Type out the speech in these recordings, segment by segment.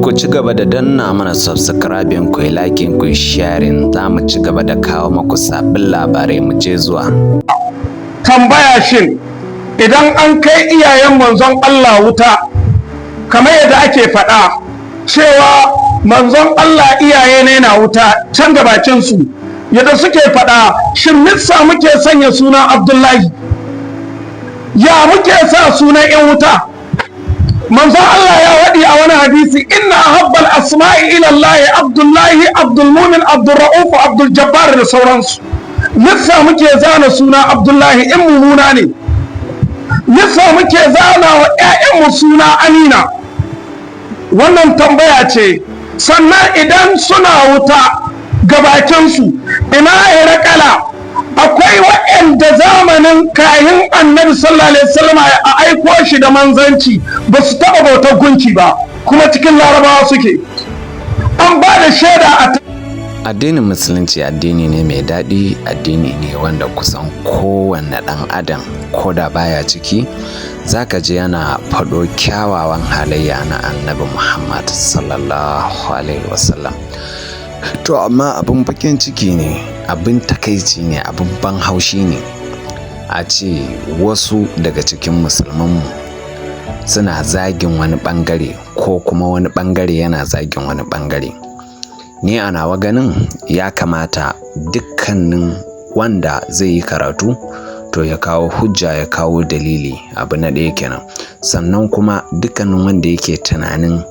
Ku ci gaba da danna mana subscribing, ku yi liking, ku yi sharing. Za mu ci gaba da kawo muku sabbin labarai. Mu je zuwa. Tambaya shin idan an kai iyayen manzon Allah wuta, kamar yadda ake faɗa cewa manzon Allah iyaye ne na wuta can gabacin su yadda suke faɗa, shin nissa muke sanya suna Abdullahi? Ya muke sa sunan yan wuta? manzon Allah ya waɗi a wani hadisi, inna ahabbal asma'i ila Allah Abdullahi, Abdulmumin, Abdulra'uf, Abdul Jabbar da sauransu. Nissa muke zana suna Abdullahi in mummuna ne, nissa muke zana wa 'ya'yanmu suna Amina. Wannan tambaya ce. Sannan idan suna wuta gabakinsu, ina irakala, akwai waɗanda zamanin kayan annabi sallallahu alaihi wasallam a aiko shi da manzanci ba su taɓa bautar gunki ba, kuma cikin larabawa suke. An ba da shaida a Addinin Musulunci addini ne mai daɗi, addini ne wanda kusan kowanne ɗan adam ko da baya ciki zaka je yana faɗo kyawawan halayya na annabi Muhammad sallallahu alaihi wasallam. To amma abin bakin ciki ne, abin takaici ne, abin ban haushi ne a ce wasu daga cikin musulmanmu suna zagin wani bangare ko kuma wani bangare yana zagin wani bangare. Ni a nawa ganin ya kamata dukkanin wanda zai yi karatu to ya kawo hujja, ya kawo dalili, abu na ɗaya kenan. Sannan kuma dukkanin wanda yake tunanin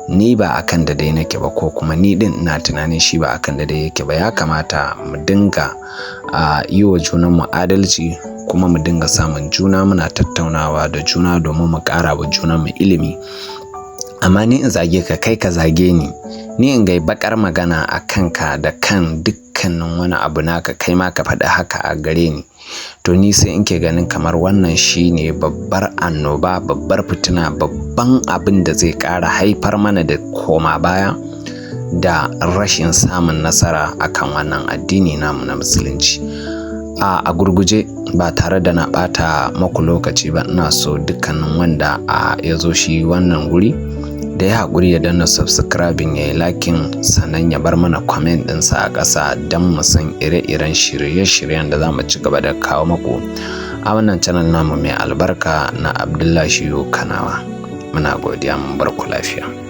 ni ba akan da dai nake ba, ko kuma ni din ina tunanin shi ba akan da dai yake ba, ya kamata mu dinga yi wa junanmu adalci, kuma mu dinga samun juna muna tattaunawa da juna domin mu ƙara wa junanmu ilimi. Amma ni in zage ka, kai ka zage ni in gai bakar magana a kanka da kan dukkanin wani abu naka, kai ma ka faɗi haka a gare ni, to ni sai in ke ganin kamar wannan shine babbar annoba, babbar fitina, babban abin da zai ƙara haifar mana da koma baya da rashin samun nasara akan wannan addini namu na musulunci. A gurguje, ba tare da na ɓata maku lokaci ba, ina so dukkanin wanda ya zo shi wannan guri da ya haƙuri ya danna subscribing, ya yi liking, sannan ya bar mana comment ɗinsa a ƙasa don mu san ire-iren shirye-shiryen da za mu ci gaba da kawo maku a wannan channel namu mai albarka na Abdullahi Shehu Kanawa. Muna godiya, mun bar ku lafiya.